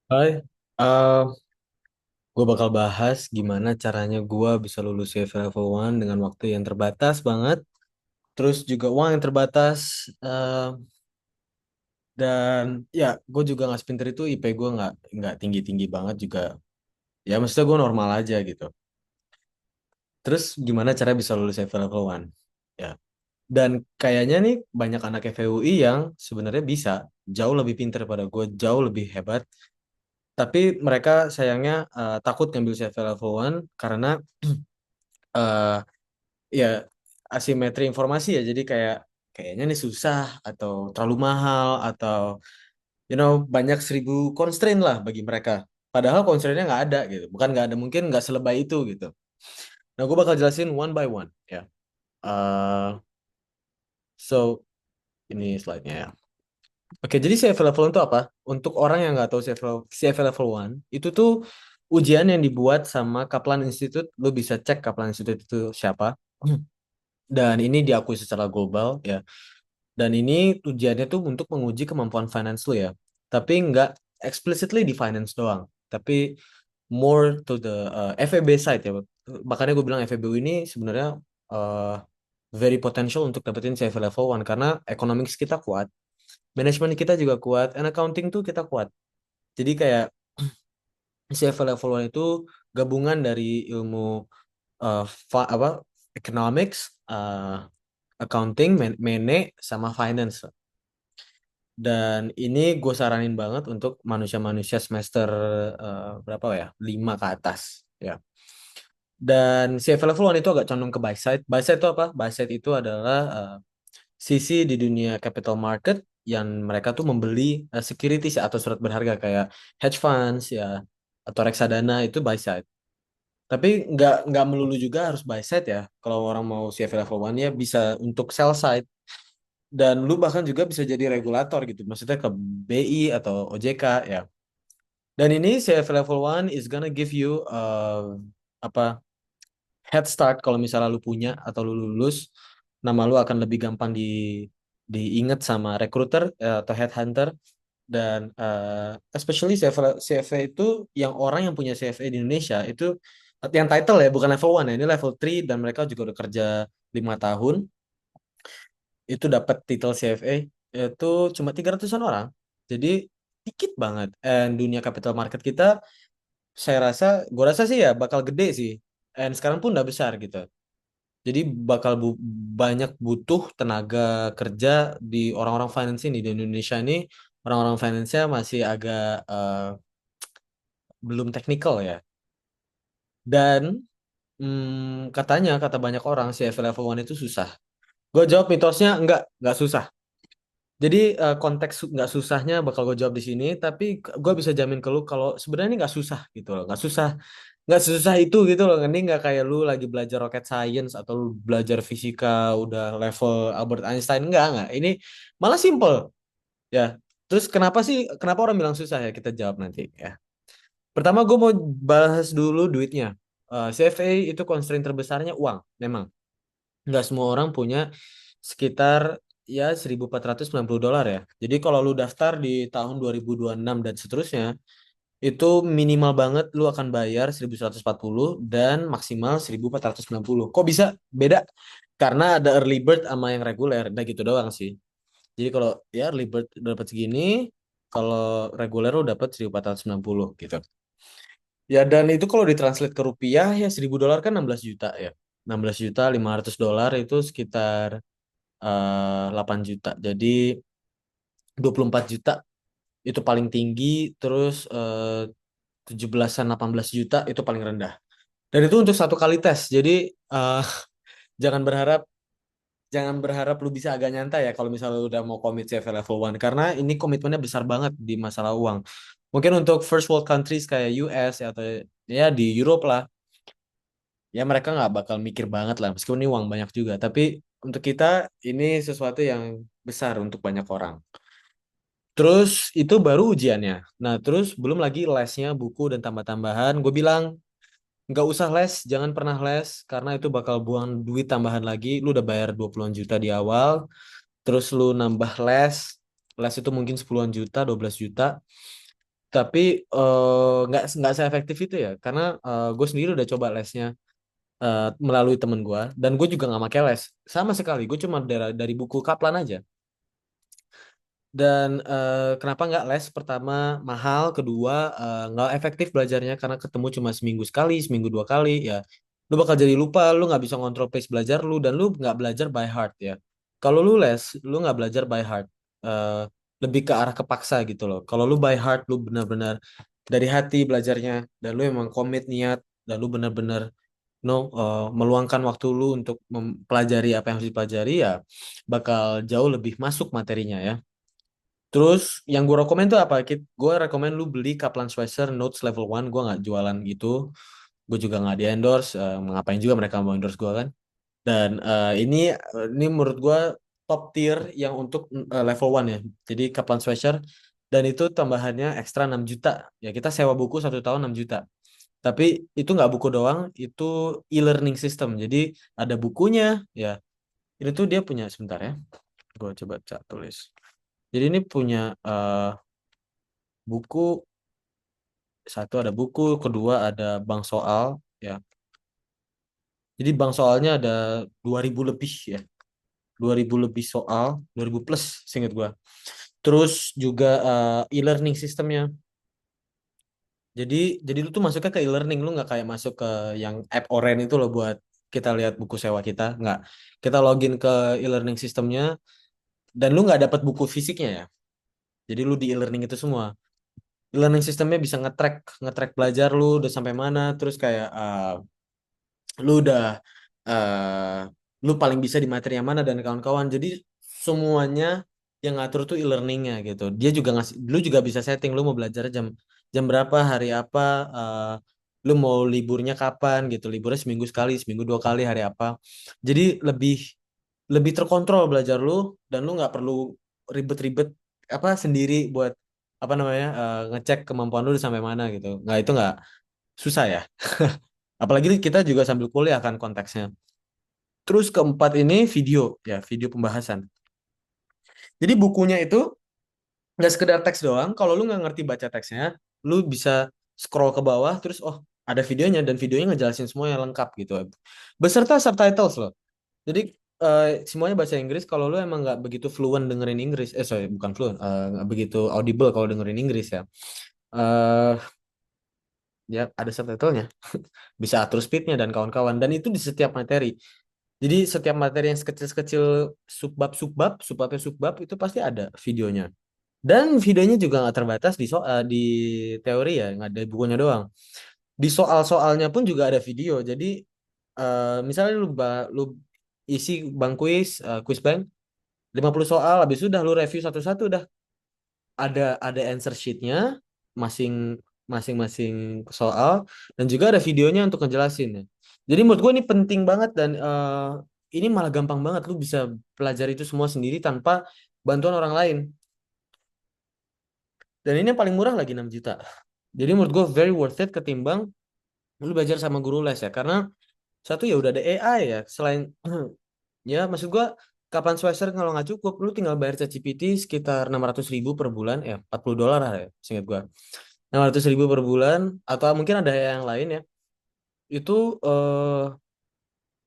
Hai, uh, gue bakal bahas gimana caranya gue bisa lulus CFA Level 1 dengan waktu yang terbatas banget, terus juga uang yang terbatas, dan ya gue juga nggak sepinter itu, IP gue nggak tinggi-tinggi banget juga, ya maksudnya gue normal aja gitu. Terus gimana cara bisa lulus CFA Level 1? Ya, dan kayaknya nih banyak anak FEUI yang sebenarnya bisa jauh lebih pinter pada gue, jauh lebih hebat, tapi mereka sayangnya takut ngambil CFA Level 1 karena eh, ya asimetri informasi ya, jadi kayaknya nih susah atau terlalu mahal atau banyak 1.000 constraint lah bagi mereka, padahal constraintnya nggak ada gitu, bukan nggak ada, mungkin nggak selebay itu gitu. Nah, gue bakal jelasin one by one ya. So ini slide-nya ya. Oke, jadi CFA level 1 itu apa? Untuk orang yang nggak tahu, CFA level 1 itu tuh ujian yang dibuat sama Kaplan Institute. Lu bisa cek Kaplan Institute itu siapa. Dan ini diakui secara global ya. Dan ini tujuannya tuh untuk menguji kemampuan finance lu ya. Tapi nggak explicitly di finance doang. Tapi more to the FEB side ya. Makanya gue bilang FEB ini sebenarnya uh, very potential untuk dapetin CFA level 1 karena economics kita kuat, manajemen kita juga kuat, and accounting tuh kita kuat. Jadi kayak CFA level 1 itu gabungan dari ilmu apa economics, accounting, sama finance. Dan ini gue saranin banget untuk manusia-manusia semester berapa ya? 5 ke atas ya. Dan CFA level 1 itu agak condong ke buy side. Buy side itu apa? Buy side itu adalah sisi di dunia capital market yang mereka tuh membeli securities atau surat berharga kayak hedge funds ya atau reksadana, itu buy side. Tapi nggak melulu juga harus buy side ya. Kalau orang mau CFA level 1 ya bisa untuk sell side. Dan lu bahkan juga bisa jadi regulator gitu, maksudnya ke BI atau OJK ya. Dan ini CF level 1 is gonna give you apa head start kalau misalnya lu punya atau lu lulus, nama lu akan lebih gampang diingat sama recruiter atau headhunter. Dan especially CFA itu, yang orang yang punya CFA di Indonesia itu yang title ya, bukan level 1 ya, ini level 3, dan mereka juga udah kerja 5 tahun itu dapat titel CFA itu cuma 300-an orang. Jadi dikit banget. And dunia capital market kita, gue rasa sih ya bakal gede sih. And sekarang pun udah besar gitu. Jadi bakal banyak butuh tenaga kerja di orang-orang finance ini di Indonesia ini. Orang-orang finance-nya masih agak belum teknikal ya. Dan katanya kata banyak orang CFA level 1 itu susah. Gue jawab mitosnya enggak susah. Jadi konteks nggak susahnya bakal gue jawab di sini, tapi gue bisa jamin ke lu kalau sebenarnya ini nggak susah gitu loh, nggak susah itu gitu loh. Ini nggak kayak lu lagi belajar rocket science atau lu belajar fisika udah level Albert Einstein, nggak. Ini malah simple ya. Terus kenapa orang bilang susah ya, kita jawab nanti ya. Pertama gue mau bahas dulu duitnya. CFA itu constraint terbesarnya uang, memang nggak semua orang punya sekitar ya 1.490 dolar ya. Jadi kalau lu daftar di tahun 2026 dan seterusnya, itu minimal banget lu akan bayar 1.140 dan maksimal 1.490. Kok bisa beda? Karena ada early bird sama yang reguler, nah gitu doang sih. Jadi kalau ya early bird udah dapat segini, kalau reguler lu dapat 1.490 gitu. Ya, dan itu kalau ditranslate ke rupiah ya 1.000 dolar kan 16 juta ya. 16.500 dolar itu sekitar 8 juta. Jadi 24 juta itu paling tinggi, terus 17-an 18 juta itu paling rendah. Dan itu untuk satu kali tes. Jadi eh, jangan berharap jangan berharap lu bisa agak nyantai ya kalau misalnya lu udah mau komit CV level 1, karena ini komitmennya besar banget di masalah uang. Mungkin untuk first world countries kayak US ya, atau ya di Europe lah, ya mereka nggak bakal mikir banget lah meskipun ini uang banyak juga. Tapi untuk kita ini sesuatu yang besar untuk banyak orang. Terus itu baru ujiannya. Nah, terus belum lagi lesnya, buku dan tambah-tambahan. Gue bilang nggak usah les, jangan pernah les karena itu bakal buang duit tambahan lagi. Lu udah bayar 20-an juta di awal, terus lu nambah les. Les itu mungkin 10-an juta, 12 juta. Tapi nggak seefektif itu ya, karena gue sendiri udah coba lesnya melalui temen gue, dan gue juga nggak pakai les sama sekali. Gue cuma dari buku Kaplan aja. Dan kenapa nggak les? Pertama, mahal. Kedua, nggak efektif belajarnya karena ketemu cuma seminggu sekali, seminggu dua kali. Ya, lu bakal jadi lupa. Lu nggak bisa ngontrol pace belajar lu, dan lu nggak belajar by heart ya. Kalau lu les, lu nggak belajar by heart. Eh, Lebih ke arah kepaksa gitu loh. Kalau lu by heart, lu benar-benar dari hati belajarnya, dan lu emang komit niat, dan lu benar-benar meluangkan waktu lu untuk mempelajari apa yang harus dipelajari, ya bakal jauh lebih masuk materinya ya. Terus yang gue rekomen tuh apa? Gue rekomen lu beli Kaplan Schweizer Notes Level 1. Gue nggak jualan gitu. Gue juga nggak di endorse. Ngapain juga mereka mau endorse gue kan? Dan ini menurut gue top tier yang untuk level 1 ya. Jadi Kaplan Schweizer, dan itu tambahannya ekstra 6 juta. Ya kita sewa buku 1 tahun 6 juta. Tapi itu nggak buku doang, itu e-learning system. Jadi ada bukunya ya. Ini tuh dia punya, sebentar ya. Gue coba tulis. Jadi ini punya buku. Satu ada buku, kedua ada bank soal ya. Jadi bank soalnya ada 2000 lebih ya. 2000 lebih soal, 2000 plus seingat gua. Terus juga e-learning sistemnya. Jadi lu tuh masuknya ke e-learning, lu nggak kayak masuk ke yang app Oren itu loh buat kita lihat buku sewa kita, nggak. Kita login ke e-learning sistemnya, dan lu nggak dapat buku fisiknya ya. Jadi lu di e-learning itu semua. E-learning sistemnya bisa nge-track nge-track belajar lu udah sampai mana, terus kayak lu udah eh lu paling bisa di materi yang mana dan kawan-kawan. Jadi semuanya yang ngatur tuh e-learningnya gitu. Dia juga ngasih, lu juga bisa setting lu mau belajar jam jam berapa, hari apa, lu mau liburnya kapan gitu. Liburnya seminggu sekali, seminggu dua kali, hari apa. Jadi lebih lebih terkontrol belajar lu, dan lu nggak perlu ribet-ribet apa sendiri buat apa namanya ngecek kemampuan lu udah sampai mana gitu. Nggak, itu nggak susah ya. Apalagi kita juga sambil kuliah kan konteksnya. Terus keempat ini video, ya video pembahasan. Jadi bukunya itu nggak sekedar teks doang. Kalau lu nggak ngerti baca teksnya, lu bisa scroll ke bawah, terus oh ada videonya, dan videonya ngejelasin semuanya lengkap gitu. Beserta subtitles loh. Jadi semuanya bahasa Inggris. Kalau lu emang nggak begitu fluent dengerin Inggris, sorry bukan fluent, nggak begitu audible kalau dengerin Inggris ya. eh Ya ada subtitlenya. Bisa atur speednya dan kawan-kawan. Dan itu di setiap materi. Jadi setiap materi yang sekecil-sekecil, subbab itu pasti ada videonya. Dan videonya juga nggak terbatas di di teori ya, nggak ada bukunya doang. Di soal-soalnya pun juga ada video. Jadi misalnya lu isi bang quiz bank 50 soal, habis itu udah lu review satu-satu, udah ada answer sheetnya masing masing-masing soal, dan juga ada videonya untuk ngejelasin ya. Jadi menurut gue ini penting banget, dan ini malah gampang banget, lu bisa pelajari itu semua sendiri tanpa bantuan orang lain. Dan ini yang paling murah lagi 6 juta. Jadi menurut gue very worth it ketimbang lu belajar sama guru les ya. Karena satu ya udah ada AI ya. Selain ya maksud gue, kapan semester kalau nggak cukup, lu tinggal bayar ChatGPT sekitar 600 ribu per bulan, ya $40 lah ya, seingat gue. 600 ribu per bulan, atau mungkin ada yang lain ya. Itu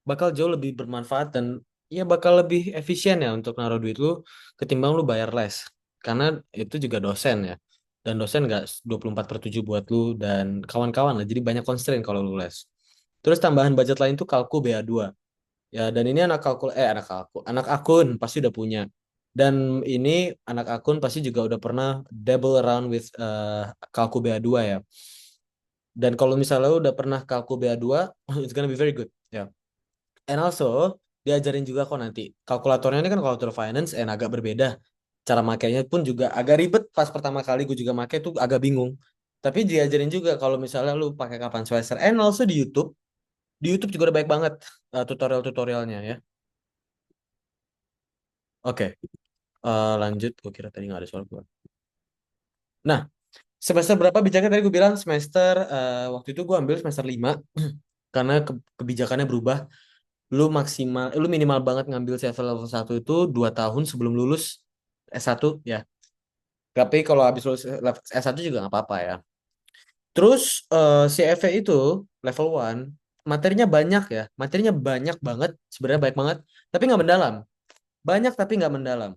bakal jauh lebih bermanfaat, dan ya bakal lebih efisien ya untuk naruh duit lu ketimbang lu bayar les. Karena itu juga dosen ya. Dan dosen nggak 24/7 buat lu dan kawan-kawan lah. Jadi banyak constraint kalau lu les. Terus tambahan budget lain tuh Kalku BA2. Ya, dan ini anak akun pasti udah punya. Dan ini anak akun pasti juga udah pernah dabble around with Kalku BA2 ya. Dan kalau misalnya lu udah pernah Kalku BA2, it's gonna be very good. Ya. And also diajarin juga kok nanti. Kalkulatornya ini kan kalkulator finance, and agak berbeda. Cara makainya pun juga agak ribet. Pas pertama kali gue juga make tuh agak bingung. Tapi diajarin juga kalau misalnya lu pakai kapan semester. And also di YouTube. Di YouTube juga udah baik banget tutorial-tutorialnya ya. Oke, lanjut. Gue kira tadi nggak ada suara gue. Nah, semester berapa bijaknya tadi gue bilang semester waktu itu gue ambil semester 5 karena kebijakannya berubah. Lu minimal banget ngambil CFL level 1 itu 2 tahun sebelum lulus S1 ya. Tapi kalau habis lulus S1 juga nggak apa-apa ya. Terus CFA itu level one materinya banyak ya. Materinya banyak banget, sebenarnya banyak banget, tapi nggak mendalam. Banyak tapi nggak mendalam.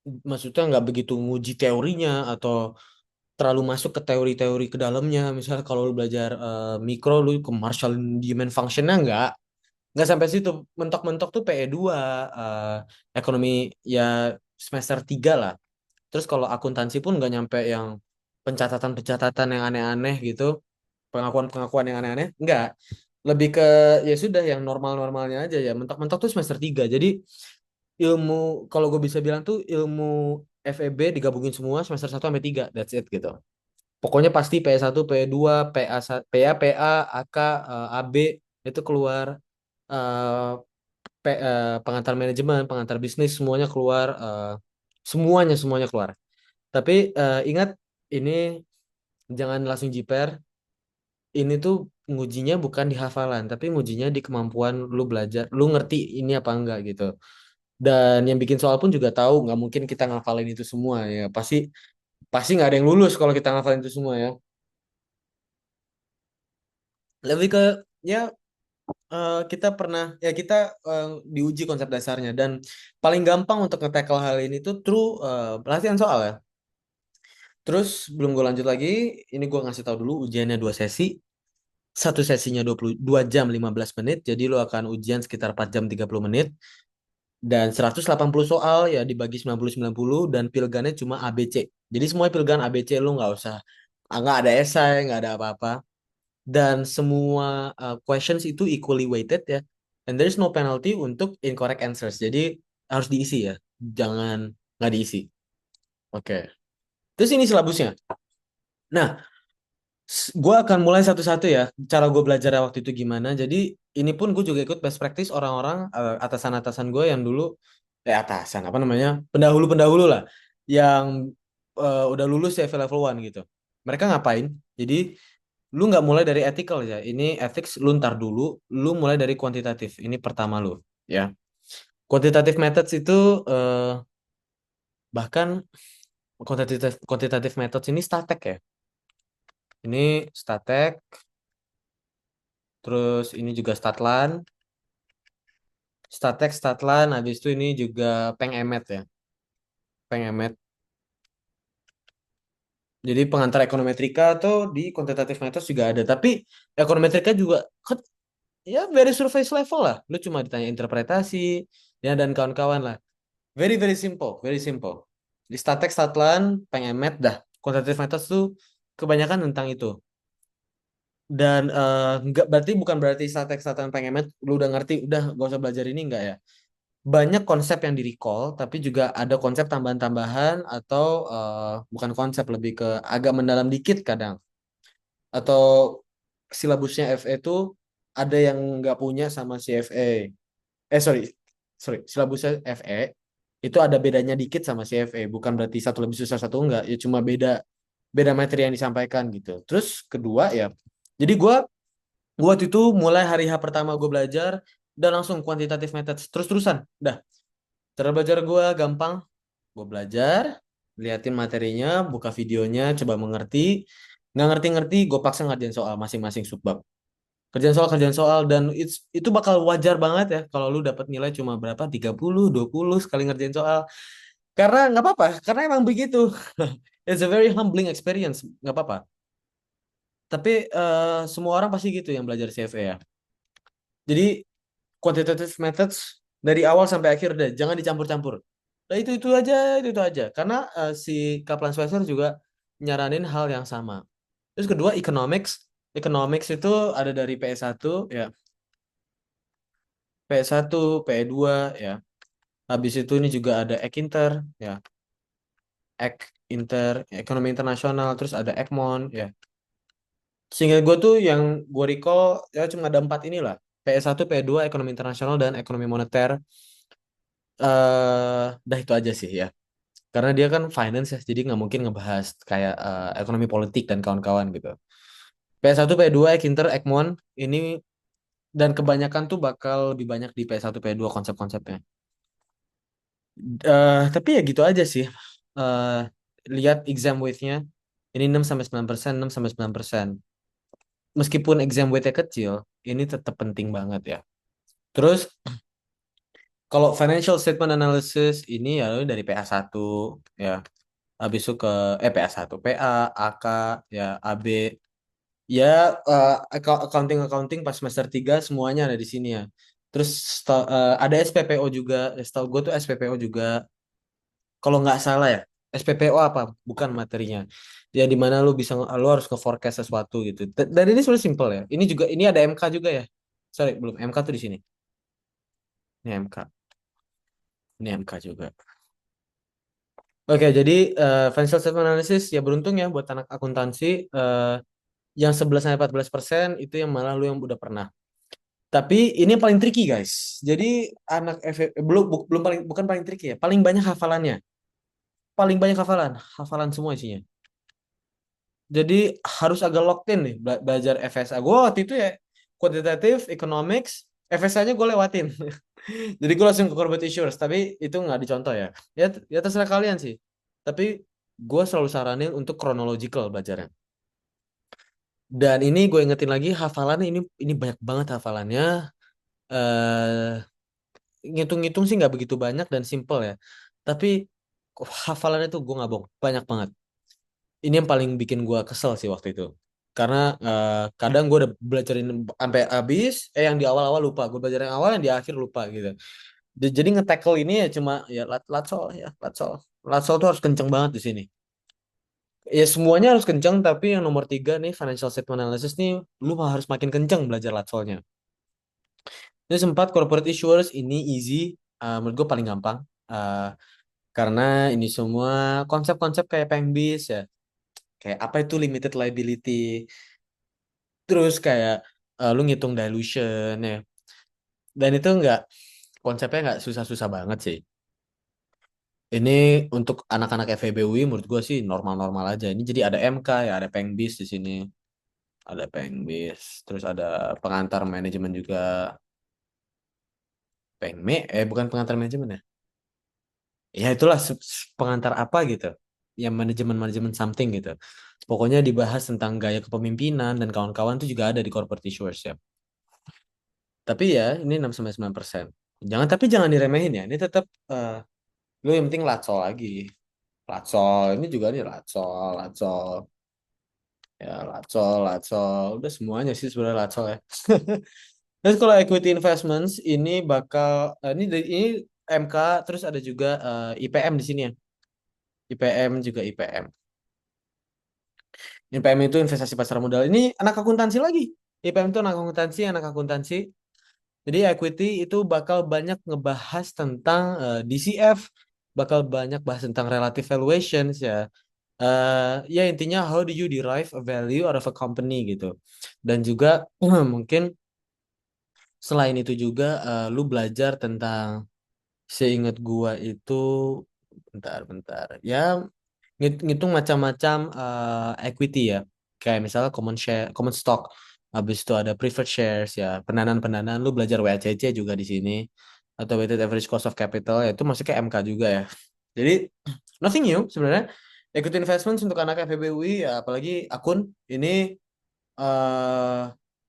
Maksudnya nggak begitu nguji teorinya atau terlalu masuk ke teori-teori ke dalamnya. Misalnya kalau lu belajar mikro, lu ke Marshall Newman functionnya nggak sampai situ. Mentok-mentok tuh PE 2, eh, ekonomi ya semester 3 lah. Terus kalau akuntansi pun nggak nyampe yang pencatatan-pencatatan yang aneh-aneh gitu, pengakuan-pengakuan yang aneh-aneh, nggak. Lebih ke ya sudah yang normal-normalnya aja ya. Mentok-mentok tuh semester 3. Jadi ilmu, kalau gue bisa bilang tuh ilmu FEB digabungin semua semester 1 sampai 3. That's it gitu. Pokoknya pasti P1, P2, PA, PA, PA, AK, AB itu keluar. eh, Pengantar manajemen, pengantar bisnis semuanya keluar. Semuanya keluar. Tapi ingat, ini jangan langsung jiper. Ini tuh ngujinya bukan di hafalan, tapi ngujinya di kemampuan lu belajar, lu ngerti ini apa enggak gitu. Dan yang bikin soal pun juga tahu nggak mungkin kita ngafalin itu semua ya. Pasti pasti nggak ada yang lulus kalau kita ngafalin itu semua ya. Lebih ke ya kita pernah ya kita diuji konsep dasarnya, dan paling gampang untuk nge-tackle hal ini tuh through latihan soal ya. Terus belum gue lanjut lagi, ini gue ngasih tahu dulu ujiannya 2 sesi. Satu sesinya 22 jam 15 menit, jadi lo akan ujian sekitar 4 jam 30 menit. Dan 180 soal ya dibagi 90-90, dan pilgannya cuma ABC. Jadi semua pilgan ABC, lo nggak usah, nggak ada esai, nggak ada apa-apa. Dan semua questions itu equally weighted ya. And there is no penalty untuk incorrect answers. Jadi harus diisi ya, jangan nggak diisi. Oke. Terus ini silabusnya. Nah, gue akan mulai satu-satu ya. Cara gue belajar waktu itu gimana. Jadi ini pun gue juga ikut best practice orang-orang atasan-atasan gue yang dulu, atasan apa namanya, pendahulu-pendahulu lah, yang udah lulus ya level 1 gitu. Mereka ngapain? Jadi lu nggak mulai dari ethical ya. Ini ethics lu ntar dulu. Lu mulai dari kuantitatif. Ini pertama lu ya. Quantitative methods itu bahkan quantitative methods ini statek ya. Ini statek. Terus ini juga statlan, statek, statlan. Habis itu ini juga pengemet ya, pengemet. Jadi pengantar ekonometrika tuh di quantitative methods juga ada. Tapi ekonometrika juga kan ya very surface level lah. Lu cuma ditanya interpretasi ya dan kawan-kawan lah. Very very simple, very simple. Di statek, statlan, pengemet dah. Quantitative methods tuh kebanyakan tentang itu. Dan nggak berarti, bukan berarti statek, statlan, pengemet lu udah ngerti, udah gak usah belajar ini, enggak ya. Banyak konsep yang di recall, tapi juga ada konsep tambahan-tambahan atau bukan konsep, lebih ke agak mendalam dikit kadang. Atau silabusnya FE itu ada yang nggak punya sama si FE. Sorry, sorry, silabusnya FE itu ada bedanya dikit sama si FE. Bukan berarti satu lebih susah satu enggak, ya cuma beda beda materi yang disampaikan gitu. Terus kedua ya, jadi gua waktu itu mulai hari H pertama gue belajar dan langsung quantitative methods terus-terusan. Dah, cara belajar gue gampang. Gue belajar, liatin materinya, buka videonya, coba mengerti. Nggak ngerti-ngerti, gue paksa ngerjain soal masing-masing subbab. Kerjaan soal, dan itu bakal wajar banget ya kalau lu dapat nilai cuma berapa, 30 20 sekali ngerjain soal. Karena nggak apa-apa, karena emang begitu. It's a very humbling experience, nggak apa-apa. Tapi semua orang pasti gitu yang belajar CFA ya. Jadi quantitative methods dari awal sampai akhir deh, jangan dicampur-campur. Nah, itu aja, itu aja. Karena si Kaplan Schweizer juga nyaranin hal yang sama. Terus kedua, economics. Economics itu ada dari PS1 ya, PS1, PE 2 ya. Habis itu ini juga ada Ek-Inter ya, Ek-Inter, ekonomi internasional, terus ada Ekmon ya. Sehingga gue tuh yang gue recall ya cuma ada 4 inilah. PS1, PE 2, ekonomi internasional, dan ekonomi moneter. Dah itu aja sih ya. Karena dia kan finance ya, jadi nggak mungkin ngebahas kayak ekonomi politik dan kawan-kawan gitu. PS1, PS2, Ekinter, Ekmon ini, dan kebanyakan tuh bakal lebih banyak di PS1, PS2 konsep-konsepnya. Tapi ya gitu aja sih. lihat exam weight-nya. Ini 6 sampai 9%, 6 sampai 9%. Meskipun exam weight-nya kecil, ini tetap penting banget ya. Terus kalau financial statement analysis ini ya lu dari PA1 ya. Habis itu ke PA1, PA, AK, ya AB. Ya, accounting pas semester 3 semuanya ada di sini ya. Terus ada SPPO juga. Setahu gue tuh SPPO juga. Kalau nggak salah ya, SPPO apa? Bukan materinya. Ya di mana lu harus nge-forecast sesuatu gitu. Dan ini sebenarnya simple ya. Ini juga ini ada MK juga ya. Sorry, belum MK tuh di sini. Ini MK. Ini MK juga. Oke, jadi financial statement analysis ya beruntung ya buat anak akuntansi yang 11 sampai 14% itu yang malah lu yang udah pernah. Tapi ini yang paling tricky guys. Jadi anak belum paling bukan paling tricky ya, paling banyak hafalannya. Paling banyak hafalan, hafalan semua isinya. Jadi harus agak locked in nih belajar FSA. Gue waktu itu ya quantitative economics, FSA-nya gue lewatin. Jadi gue langsung ke corporate issuers, tapi itu nggak dicontoh ya. Ya terserah kalian sih. Tapi gue selalu saranin untuk chronological belajarnya. Dan ini gue ingetin lagi hafalannya ini banyak banget hafalannya. eh Ngitung-ngitung sih nggak begitu banyak dan simple ya. Tapi hafalannya tuh gue nggak bohong banyak banget. Ini yang paling bikin gue kesel sih waktu itu. Karena kadang gue udah belajarin sampai habis, yang di awal-awal lupa. Gue belajar yang awal, yang di akhir lupa gitu. Jadi nge-tackle ini ya cuma ya latsol ya, latsol. Latsol tuh harus kenceng banget di sini. Ya semuanya harus kenceng, tapi yang nomor 3 nih, financial statement analysis nih, lu harus makin kenceng belajar latsolnya. Ini sempat corporate issuers ini easy, menurut gue paling gampang. Eh, karena ini semua konsep-konsep kayak Pengbis ya, kayak apa itu limited liability, terus kayak lu ngitung dilution ya, dan itu konsepnya nggak susah-susah banget sih. Ini untuk anak-anak FEB UI menurut gue sih normal-normal aja. Ini jadi ada MK ya, ada Pengbis di sini, ada Pengbis, terus ada pengantar manajemen juga, bukan pengantar manajemen ya. Ya itulah pengantar apa gitu, yang manajemen something gitu, pokoknya dibahas tentang gaya kepemimpinan dan kawan-kawan itu juga ada di corporate issuers ya. Tapi ya ini 6 sampai 9%. Jangan diremehin ya, ini tetap lu yang penting latsol lagi, latsol ini juga nih, latsol latsol ya, latsol udah semuanya sih sebenarnya latsol ya. Terus kalau equity investments ini bakal ini MK, terus ada juga IPM di sini ya, IPM juga IPM. IPM itu investasi pasar modal. Ini anak akuntansi lagi. IPM itu anak akuntansi, anak akuntansi. Jadi equity itu bakal banyak ngebahas tentang DCF, bakal banyak bahas tentang relative valuations ya. Ya intinya how do you derive a value out of a company gitu. Dan juga mungkin selain itu juga lu belajar tentang, seingat gua itu, bentar-bentar. Ya ngitung macam-macam equity ya, kayak misalnya common stock, habis itu ada preferred shares ya, pendanaan-pendanaan lu belajar WACC juga di sini, atau weighted average cost of capital ya, itu masih ke MK juga ya. Jadi nothing new sebenarnya. Equity investments untuk anak FEB UI ya, apalagi akun ini eh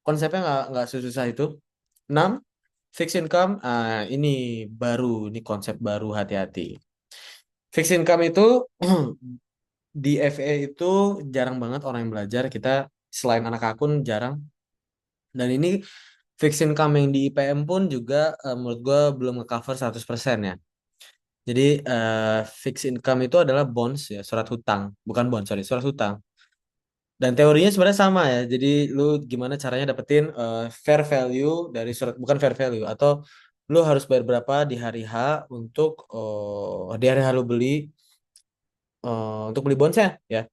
konsepnya nggak sesusah itu. 6 fixed income, ini baru, ini konsep baru, hati-hati. Fixed income itu di FE itu jarang banget orang yang belajar. Kita selain anak akun jarang. Dan ini fixed income yang di IPM pun juga menurut gue belum nge-cover 100% ya. Jadi fixed income itu adalah bonds ya, surat hutang. Bukan bond, sorry, surat hutang. Dan teorinya sebenarnya sama ya. Jadi lu gimana caranya dapetin fair value dari surat, bukan fair value, atau lu harus bayar berapa di hari H untuk di hari H lu beli untuk beli bondsnya ya.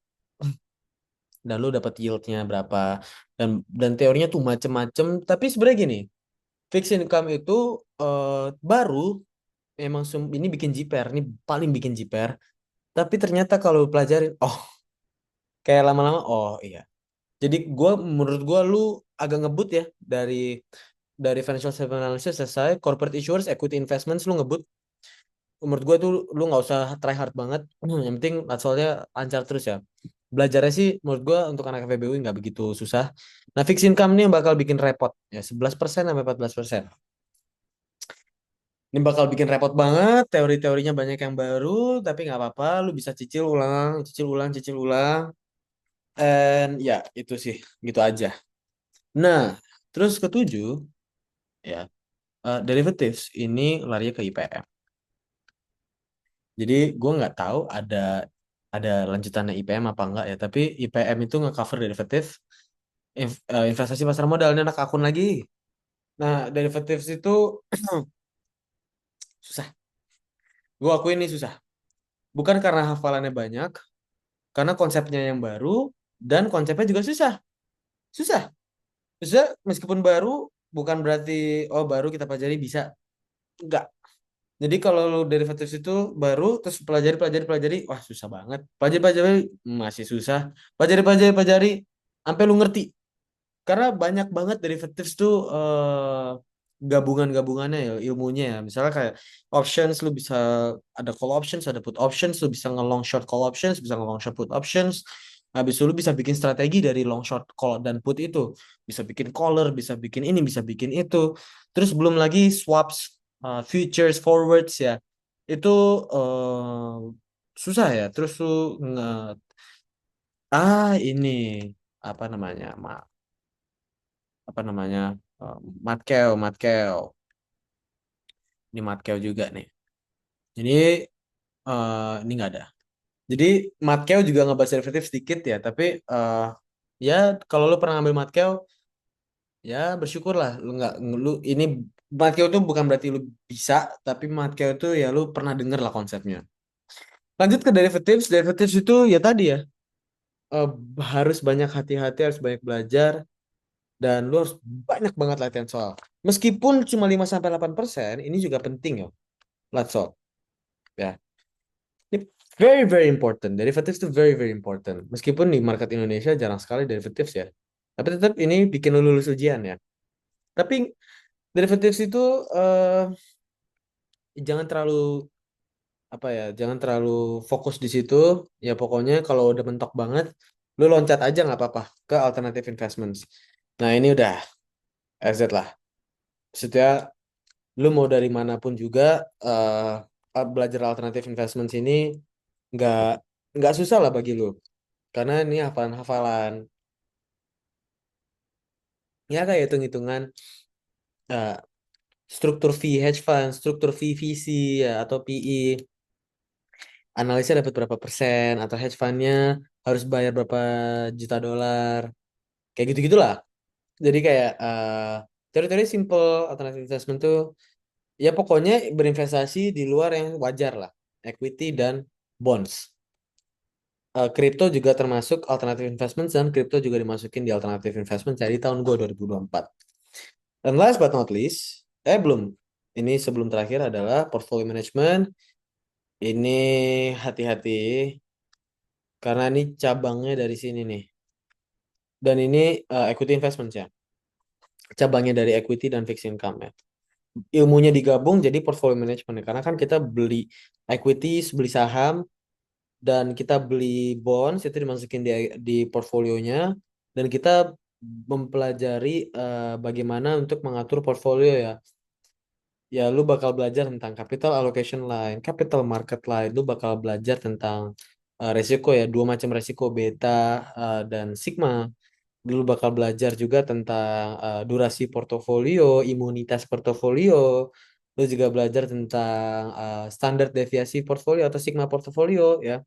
Dan lu dapat yieldnya berapa, dan teorinya tuh macem-macem. Tapi sebenarnya gini, fixed income itu baru emang ini bikin jiper, ini paling bikin jiper. Tapi ternyata kalau lu pelajarin, kayak lama-lama, iya. Jadi menurut gua lu agak ngebut ya dari financial statement analysis selesai, corporate issuers, equity investments lu ngebut. menurut gue tuh lu nggak usah try hard banget. Yang penting soalnya lancar terus ya. Belajarnya sih menurut gue untuk anak FEBUI nggak begitu susah. Nah, fixed income nih yang bakal bikin repot ya 11% sampai 14%. Ini bakal bikin repot banget, teori-teorinya banyak yang baru, tapi nggak apa-apa, lu bisa cicil ulang, cicil ulang, cicil ulang. And ya, itu sih, gitu aja. Nah, terus ketujuh, ya, derivatives ini larinya ke IPM. Jadi gue nggak tahu ada lanjutannya IPM apa enggak ya, tapi IPM itu nge-cover derivatif investasi pasar modal. Ini anak akun lagi. Nah, derivatives itu susah. Gue akuin ini susah. Bukan karena hafalannya banyak, karena konsepnya yang baru, dan konsepnya juga susah. Susah. Susah, meskipun baru, bukan berarti, oh baru kita pelajari bisa. Enggak. Jadi kalau lu derivatif itu baru, terus pelajari, pelajari, pelajari, wah susah banget. Pelajari, pelajari, masih susah. Pelajari, pelajari, pelajari, sampai lu ngerti. Karena banyak banget derivatives tuh gabungan-gabungannya ya ilmunya ya. Misalnya kayak options lu bisa ada call options, ada put options, lu bisa nge-long short call options, bisa nge-long short put options. Habis itu lu bisa bikin strategi dari long short call dan put itu. Bisa bikin caller, bisa bikin ini, bisa bikin itu. Terus belum lagi swaps, futures, forwards ya. Itu susah ya. Terus lu nge ini apa namanya? Apa namanya Matkeo Matkeo ini Matkeo juga nih jadi ini nggak ada jadi Matkeo juga ngebahas derivatif sedikit ya tapi ya kalau lu pernah ngambil Matkeo ya bersyukurlah lu nggak lu ini Matkeo itu bukan berarti lu bisa tapi Matkeo itu ya lu pernah denger lah konsepnya lanjut ke derivatives derivatives itu ya tadi ya eh, harus banyak hati-hati harus banyak belajar dan lu harus banyak banget latihan soal meskipun cuma 5 sampai 8% ini juga penting ya Latso. Ya. Ini very very important. Derivatives itu very very important. Meskipun di market Indonesia jarang sekali derivatives ya. Tapi tetap ini bikin lu lulus ujian ya. Tapi derivatives itu jangan terlalu apa ya, jangan terlalu fokus di situ. Ya pokoknya kalau udah mentok banget, lu loncat aja nggak apa-apa ke alternative investments. Nah ini udah asset lah. Maksudnya lu mau dari manapun juga belajar alternative investments ini nggak nggak susah lah bagi lu. Karena ini hafalan-hafalan. Ya kayak hitung-hitungan eh, struktur fee hedge fund, struktur fee VC ya, atau PE. Analisnya dapat berapa persen atau hedge fundnya harus bayar berapa juta dolar. Kayak gitu-gitulah. Jadi kayak teori-teori simple alternative investment tuh ya pokoknya berinvestasi di luar yang wajar lah. Equity dan bonds. Kripto juga termasuk alternative investment dan kripto juga dimasukin di alternative investment dari tahun gue 2024. Dan last but not least, belum. Ini sebelum terakhir adalah portfolio management. Ini hati-hati karena ini cabangnya dari sini nih. Dan ini equity investment ya. Cabangnya dari equity dan fixed income ya. Ilmunya digabung jadi portfolio management. Karena kan kita beli equity, beli saham, dan kita beli bonds itu dimasukin di portfolionya. Dan kita mempelajari bagaimana untuk mengatur portfolio ya. Ya lu bakal belajar tentang capital allocation line, capital market line, lu bakal belajar tentang resiko ya, dua macam resiko beta dan sigma. Lu bakal belajar juga tentang durasi portofolio, imunitas portofolio. Lu juga belajar tentang standar deviasi portfolio atau sigma portofolio ya.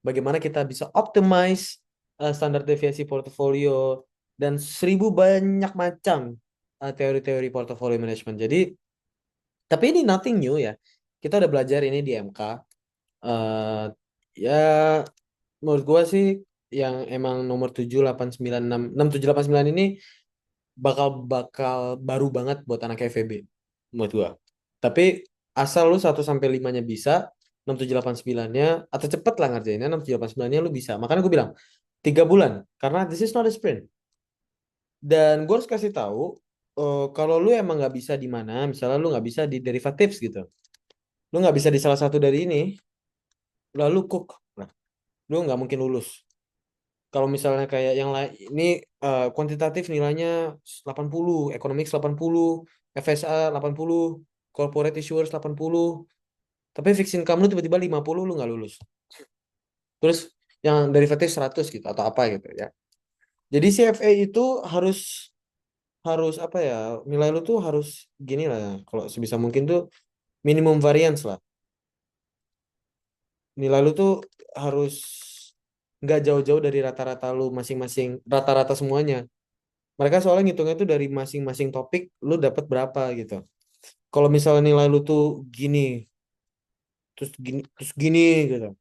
Bagaimana kita bisa optimize standar deviasi portofolio dan 1.000 banyak macam teori-teori portofolio management. Jadi tapi ini nothing new ya. Kita udah belajar ini di MK. eh ya menurut gua sih yang emang nomor 7 8 9 6 6 7 8 9 ini bakal bakal baru banget buat anak FEB menurut gua. Tapi asal lu 1 sampai 5-nya bisa, 6 7 8 9-nya atau cepet lah ngerjainnya 6 7 8 9-nya lu bisa. Makanya gue bilang 3 bulan karena this is not a sprint. Dan gue harus kasih tahu kalau lu emang nggak bisa di mana, misalnya lu nggak bisa di derivatives gitu. Lu nggak bisa di salah satu dari ini, lalu cook. Nah, lu nggak mungkin lulus. Kalau misalnya kayak yang lain, ini kuantitatif nilainya 80, economics 80, FSA 80, corporate issuers 80, tapi fixed income lu tiba-tiba 50, lu nggak lulus. Terus yang derivatif 100 gitu atau apa gitu ya. Jadi CFA itu harus harus apa ya? Nilai lu tuh harus gini lah ya. Kalau sebisa mungkin tuh minimum variance lah. Nilai lu tuh harus nggak jauh-jauh dari rata-rata lu masing-masing, rata-rata semuanya. Mereka soalnya ngitungnya tuh dari masing-masing topik lu dapat berapa gitu. Kalau misalnya nilai lu tuh gini, terus gini gitu.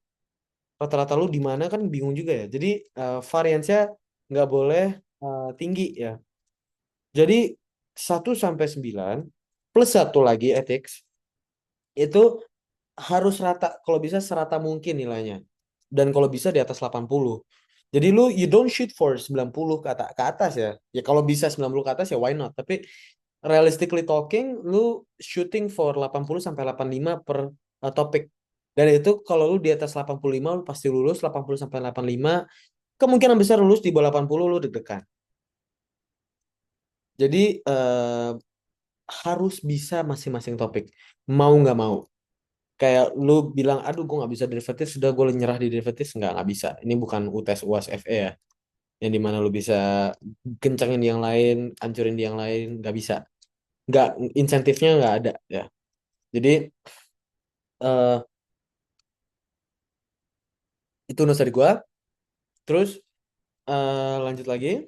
Rata-rata lu di mana kan bingung juga ya. Jadi variance-nya nggak boleh tinggi ya. Jadi 1 sampai 9 plus satu lagi ethics itu harus rata, kalau bisa serata mungkin nilainya. Dan kalau bisa di atas 80. Jadi lu you don't shoot for 90 ke atas ya. Ya kalau bisa 90 ke atas ya why not. Tapi realistically talking lu shooting for 80 sampai 85 per topik. Dan itu kalau lu di atas 85 lu pasti lulus, 80 sampai 85 kemungkinan besar lulus, di bawah 80 lu deg-degan. Jadi harus bisa masing-masing topik. Mau nggak mau. Kayak lu bilang, aduh gue nggak bisa derivatif, sudah gue nyerah di derivatif, nggak bisa. Ini bukan UTS UAS FE ya, yang dimana lu bisa kencangin di yang lain, hancurin di yang lain, nggak bisa. Nggak, insentifnya nggak ada ya. Jadi eh itu nusa dari gue. Terus lanjut lagi,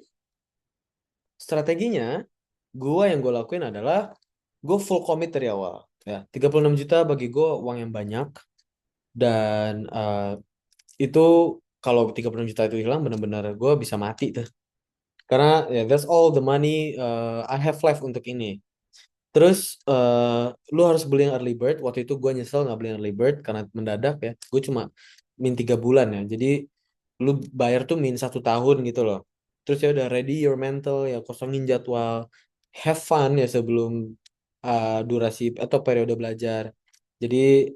strateginya gue yang gue lakuin adalah gue full commit dari awal. Ya, 36 juta bagi gue uang yang banyak. Dan itu kalau 36 juta itu hilang benar-benar gue bisa mati tuh. Karena ya that's all the money I have left untuk ini. Terus lu harus beli yang early bird. Waktu itu gue nyesel nggak beli yang early bird karena mendadak ya. Gue cuma min 3 bulan ya. Jadi lu bayar tuh min 1 tahun gitu loh. Terus ya udah ready your mental ya, kosongin jadwal, have fun ya sebelum durasi atau periode belajar. Jadi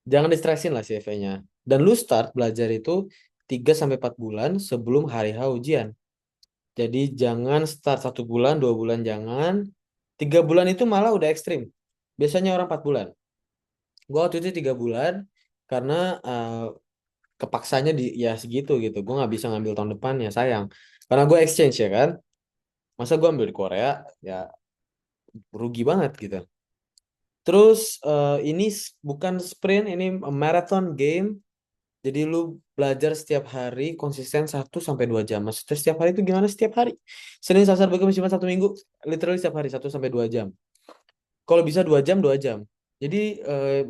jangan distresin lah CV-nya. Dan lu start belajar itu 3 sampai 4 bulan sebelum hari H ujian. Jadi jangan start 1 bulan, 2 bulan jangan. 3 bulan itu malah udah ekstrim. Biasanya orang 4 bulan. Gua waktu itu 3 bulan karena kepaksanya di ya segitu gitu. Gue nggak bisa ngambil tahun depan ya sayang. Karena gue exchange ya kan. Masa gue ambil di Korea ya rugi banget gitu. Terus ini bukan sprint, ini marathon game. Jadi lu belajar setiap hari konsisten 1 sampai 2 jam. Maksudnya setiap hari itu gimana? Setiap hari. Senin, Selasa, Rabu, Kamis, Jumat, Sabtu, Minggu. Literally setiap hari 1 sampai 2 jam. Kalau bisa 2 jam, 2 jam. Jadi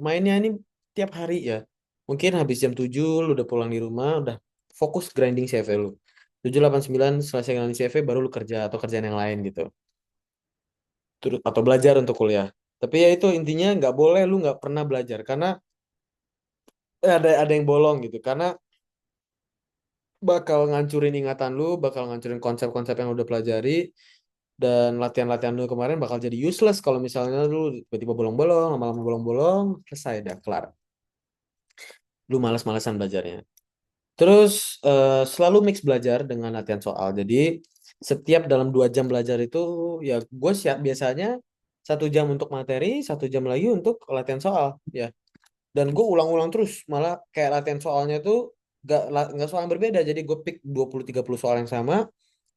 mainnya ini tiap hari ya. Mungkin habis jam 7 lu udah pulang di rumah, udah fokus grinding CV lu. 7, 8, 9 selesai grinding CV baru lu kerja atau kerjaan yang lain gitu. Terus atau belajar untuk kuliah. Tapi ya itu intinya nggak boleh lu nggak pernah belajar karena ada yang bolong gitu. Karena bakal ngancurin ingatan lu, bakal ngancurin konsep-konsep yang udah pelajari, dan latihan-latihan lu kemarin bakal jadi useless kalau misalnya lu tiba-tiba bolong-bolong, lama-lama bolong-bolong, selesai dah, kelar. Lu malas-malasan belajarnya. Terus selalu mix belajar dengan latihan soal. Jadi setiap dalam 2 jam belajar itu ya gue siap biasanya 1 jam untuk materi, 1 jam lagi untuk latihan soal ya. Dan gue ulang-ulang terus, malah kayak latihan soalnya tuh gak soal yang berbeda. Jadi gue pick 20-30 soal yang sama,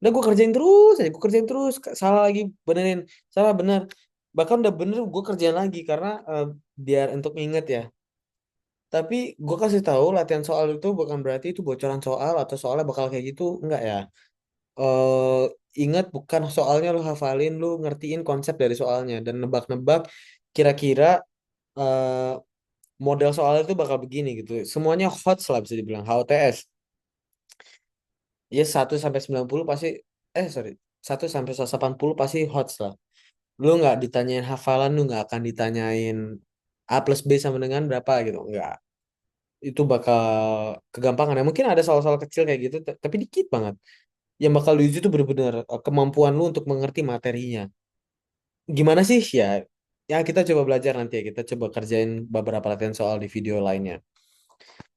udah gue kerjain terus aja, gue kerjain terus, salah lagi benerin, salah bener, bahkan udah bener gue kerjain lagi karena biar untuk inget ya. Tapi gue kasih tahu latihan soal itu bukan berarti itu bocoran soal atau soalnya bakal kayak gitu, enggak ya. eh Ingat, bukan soalnya lu hafalin, lu ngertiin konsep dari soalnya dan nebak-nebak kira-kira eh, model soal itu bakal begini gitu. Semuanya hot lah bisa dibilang HOTS. Ya 1 sampai 90 pasti, sorry, 1 sampai 180 pasti hot lah. Lu nggak ditanyain hafalan, lu nggak akan ditanyain A plus B sama dengan berapa gitu. Nggak. Itu bakal kegampangan. Ya mungkin ada soal-soal kecil kayak gitu, tapi dikit banget. Yang bakal diuji itu bener-bener kemampuan lu untuk mengerti materinya. Gimana sih ya? Ya kita coba belajar nanti ya. Kita coba kerjain beberapa latihan soal di video lainnya.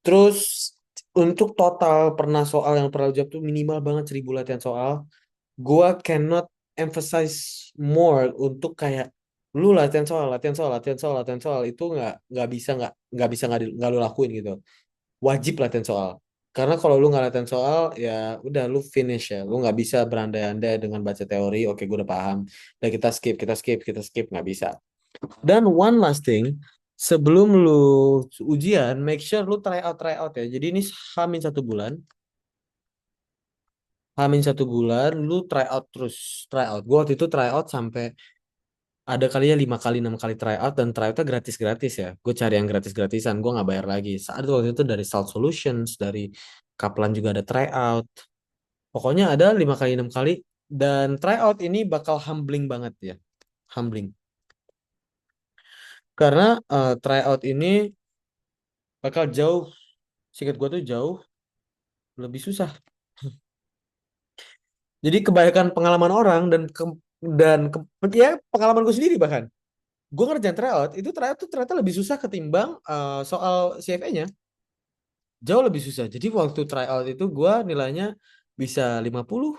Terus untuk total pernah soal yang pernah lu jawab tuh minimal banget 1.000 latihan soal. Gua cannot emphasize more untuk kayak lu latihan soal, latihan soal, latihan soal, latihan soal itu nggak lu lakuin gitu. Wajib latihan soal. Karena kalau lu nggak latihan soal, ya udah lu finish ya. Lu nggak bisa berandai-andai dengan baca teori. Oke, gue udah paham. Dan kita skip, kita skip, kita skip nggak bisa. Dan one last thing, sebelum lu ujian, make sure lu try out ya. Jadi ini hamin 1 bulan, hamin 1 bulan, lu try out terus, try out. Gue waktu itu try out sampai ada kalinya 5 kali 6 kali try out dan try outnya gratis gratis ya. Gue cari yang gratis gratisan, gue nggak bayar lagi. Saat itu waktu itu dari Salt Solutions, dari Kaplan juga ada try out. Pokoknya ada 5 kali 6 kali dan try out ini bakal humbling banget ya, humbling. Karena try out ini bakal jauh, singkat gue tuh jauh lebih susah. Jadi kebanyakan pengalaman orang ya pengalaman gue sendiri bahkan. Gue ngerjain tryout, itu tryout tuh ternyata lebih susah ketimbang soal CFA-nya. Jauh lebih susah. Jadi waktu tryout itu gue nilainya bisa 50,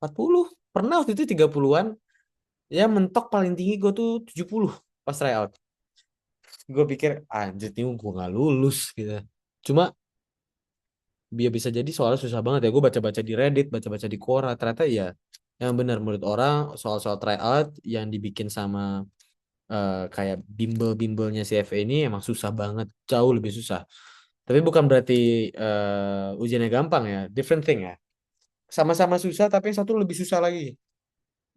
40. Pernah waktu itu 30-an. Ya mentok paling tinggi gue tuh 70 pas tryout. Gue pikir anjir nih gue gak lulus gitu. Cuma biar bisa jadi soalnya susah banget ya. Gue baca-baca di Reddit, baca-baca di Quora. Ternyata ya yang benar menurut orang soal-soal tryout yang dibikin sama kayak bimbel-bimbelnya CFA ini emang susah banget. Jauh lebih susah. Tapi bukan berarti ujiannya gampang ya. Different thing ya. Sama-sama susah tapi yang satu lebih susah lagi.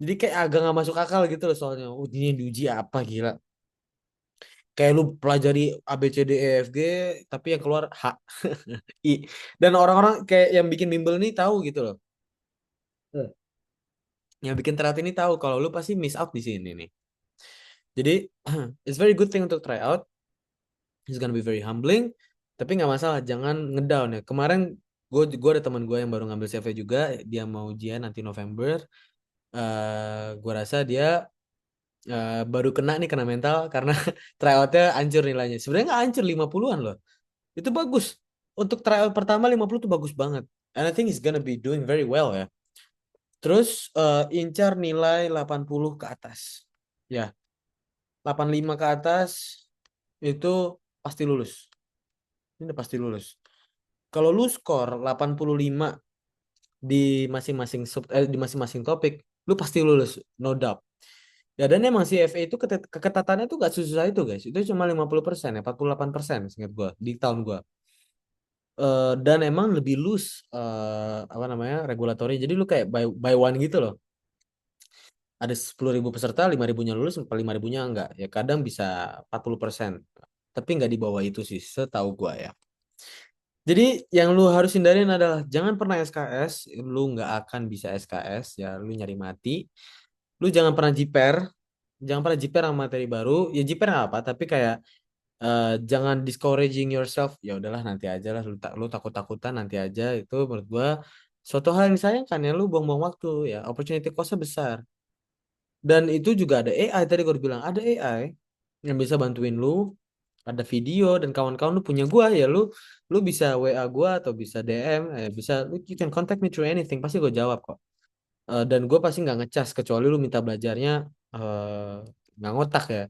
Jadi kayak agak nggak masuk akal gitu loh soalnya. Oh, ini yang diuji apa gila. Kayak lu pelajari A B C D E F G tapi yang keluar H I. Dan orang-orang kayak yang bikin bimbel ini tahu gitu loh. Hmm. Yang bikin terat ini tahu kalau lu pasti miss out di sini nih. Jadi it's very good thing untuk try out. It's gonna be very humbling. Tapi nggak masalah, jangan ngedown ya. Kemarin gue ada teman gue yang baru ngambil CV juga, dia mau ujian nanti November. Gue rasa dia baru kena nih kena mental karena tryoutnya hancur nilainya. Sebenarnya nggak hancur 50-an loh. Itu bagus. Untuk tryout pertama 50 tuh bagus banget. And I think he's gonna be doing very well ya. Terus incar nilai 80 ke atas. Ya, 85 ke atas itu pasti lulus. Ini udah pasti lulus. Kalau lu skor 85 di di masing-masing topik, lu pasti lulus, no doubt. Ya dan emang si FA itu keketatannya tuh gak susah itu guys. Itu cuma 50% ya, 48% seingat gua di tahun gua. Dan emang lebih loose apa namanya regulatornya. Jadi lu kayak by one gitu loh. Ada 10.000 peserta, 5.000-nya lulus, 5.000-nya enggak. Ya kadang bisa 40%. Tapi nggak di bawah itu sih, setahu gua ya. Jadi yang lu harus hindarin adalah jangan pernah SKS, lu nggak akan bisa SKS, ya lu nyari mati. Lu jangan pernah jiper, jangan pernah jiper sama materi baru. Ya jiper nggak apa, tapi kayak jangan discouraging yourself. Ya udahlah nanti aja lah, lu takut-takutan nanti aja. Itu menurut gua suatu hal yang disayangkan ya lu buang-buang waktu ya. Opportunity cost-nya besar. Dan itu juga ada AI tadi gue bilang ada AI yang bisa bantuin lu ada video dan kawan-kawan lu punya gua ya lu bisa WA gua atau bisa DM bisa you can contact me through anything pasti gue jawab kok. Dan gue pasti nggak ngecas kecuali lu minta belajarnya eh, nggak ngotak ya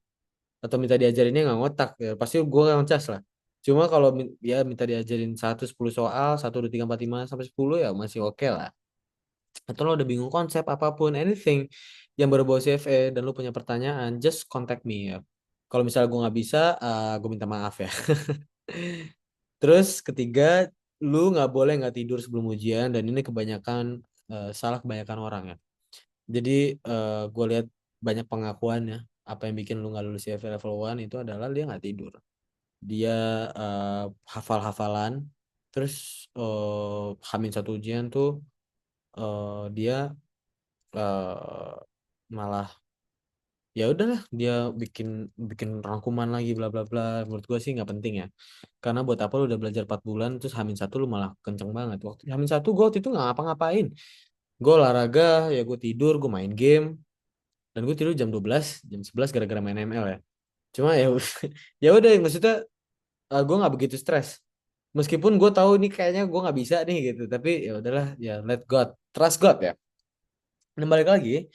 atau minta diajarinnya nggak ngotak ya pasti gue nggak ngecas lah. Cuma kalau ya minta diajarin 1 10 soal 1 2 3 4 5 sampai 10 ya masih oke lah. Atau lo udah bingung konsep apapun anything yang berbau CFA dan lu punya pertanyaan just contact me ya. Kalau misalnya gue nggak bisa, gue minta maaf ya. Terus ketiga, lu nggak boleh nggak tidur sebelum ujian dan ini kebanyakan salah kebanyakan orang ya. Jadi gue lihat banyak pengakuan ya. Apa yang bikin lu nggak lulus CFA level 1 itu adalah dia nggak tidur. Dia hafal-hafalan. Terus Hamin satu ujian tuh dia eh, malah ya udahlah dia bikin bikin rangkuman lagi bla bla bla menurut gue sih nggak penting ya karena buat apa lu udah belajar 4 bulan terus Hamin satu lu malah kenceng banget waktu Hamin satu gue waktu itu nggak ngapa-ngapain gue olahraga ya gue tidur gue main game dan gue tidur jam 12 jam 11 gara-gara main ML ya Cuma ya ya udah maksudnya gue nggak begitu stres. Meskipun gue tahu ini kayaknya gue nggak bisa nih gitu, tapi ya udahlah ya let God, trust God ya. Nah, balik lagi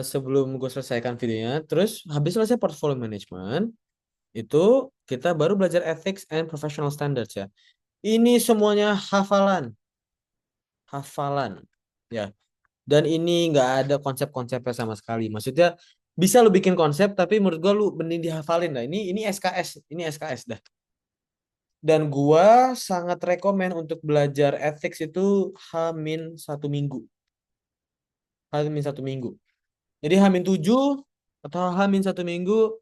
sebelum gue selesaikan videonya, terus habis selesai portfolio management, itu kita baru belajar ethics and professional standards ya. Ini semuanya hafalan, hafalan ya. Dan ini nggak ada konsep-konsepnya sama sekali. Maksudnya bisa lu bikin konsep, tapi menurut gua lu mending dihafalin dah. Ini SKS, ini SKS dah. Dan gua sangat rekomen untuk belajar ethics itu H-1 minggu. H-1 minggu. Jadi H-7 atau H-1 minggu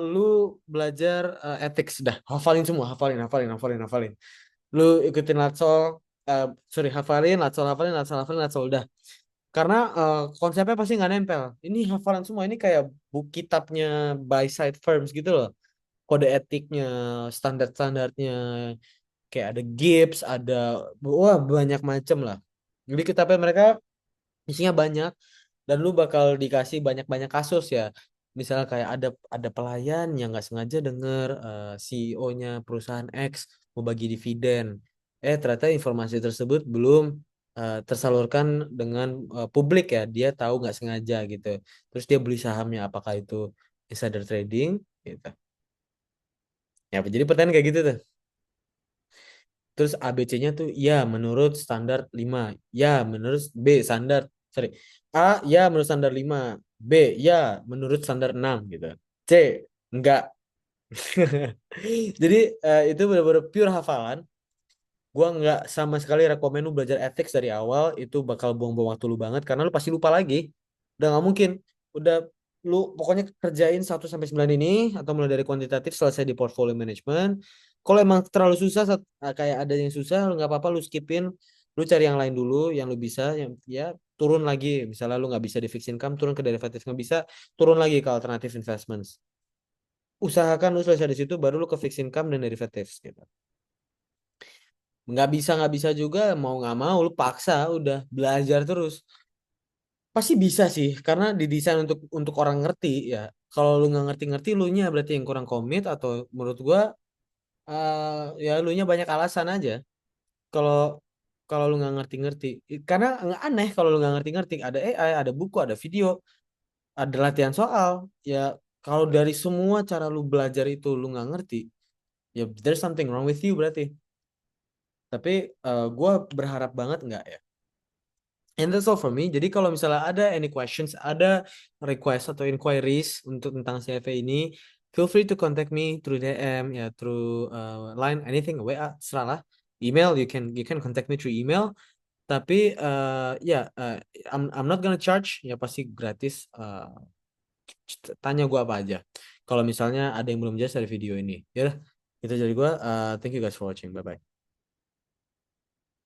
lu belajar ethics dah. Hafalin semua, hafalin, hafalin, hafalin, hafalin. Lu ikutin latsol, sorry hafalin, latsol, hafalin, latsol, hafalin, latsol dah. Karena konsepnya pasti nggak nempel. Ini hafalan semua. Ini kayak buku kitabnya buy side firms gitu loh. Kode etiknya, standar-standarnya, kayak ada Gibbs, ada wah banyak macem lah. Jadi kitabnya mereka isinya banyak dan lu bakal dikasih banyak-banyak kasus ya. Misalnya kayak ada pelayan yang nggak sengaja denger CEO-nya perusahaan X mau bagi dividen. Ternyata informasi tersebut belum tersalurkan dengan publik ya. Dia tahu nggak sengaja gitu. Terus dia beli sahamnya apakah itu insider trading gitu. Ya, jadi pertanyaan kayak gitu tuh. Terus ABC-nya tuh ya menurut standar 5. Ya menurut B standar sorry. A ya menurut standar 5. B ya menurut standar 6 gitu. C enggak. Jadi itu benar-benar pure hafalan. Gua nggak sama sekali rekomen lu belajar ethics dari awal. Itu bakal buang-buang waktu lu banget karena lu pasti lupa lagi. Udah nggak mungkin. Udah lu pokoknya kerjain 1 sampai 9 ini atau mulai dari kuantitatif selesai di portfolio management. Kalau emang terlalu susah kayak ada yang susah lu nggak apa-apa lu skipin. Lu cari yang lain dulu yang lu bisa yang ya turun lagi. Misalnya lu nggak bisa di fixed income turun ke derivatif nggak bisa turun lagi ke alternative investments. Usahakan lu selesai di situ baru lu ke fixed income dan derivatives gitu. Nggak bisa juga mau nggak mau lu paksa udah belajar terus. Pasti bisa sih, karena didesain untuk orang ngerti ya. Kalau lu nggak ngerti-ngerti, lu nya berarti yang kurang komit atau menurut gua ya lu nya banyak alasan aja. Kalau kalau lu nggak ngerti-ngerti, karena nggak aneh kalau lu nggak ngerti-ngerti. Ada AI, ada buku, ada video, ada latihan soal. Ya kalau dari semua cara lu belajar itu lu nggak ngerti, ya there's something wrong with you berarti. Tapi gua berharap banget nggak ya. And that's all for me. Jadi kalau misalnya ada any questions, ada request atau inquiries untuk tentang CFA ini, feel free to contact me through DM ya, through line, anything, WA, serahlah. Email, you can contact me through email. Tapi ya, I'm not gonna charge, ya pasti gratis. Tanya gua apa aja. Kalau misalnya ada yang belum jelas dari video ini, ya udah. Itu jadi gua. Thank you guys for watching. Bye bye.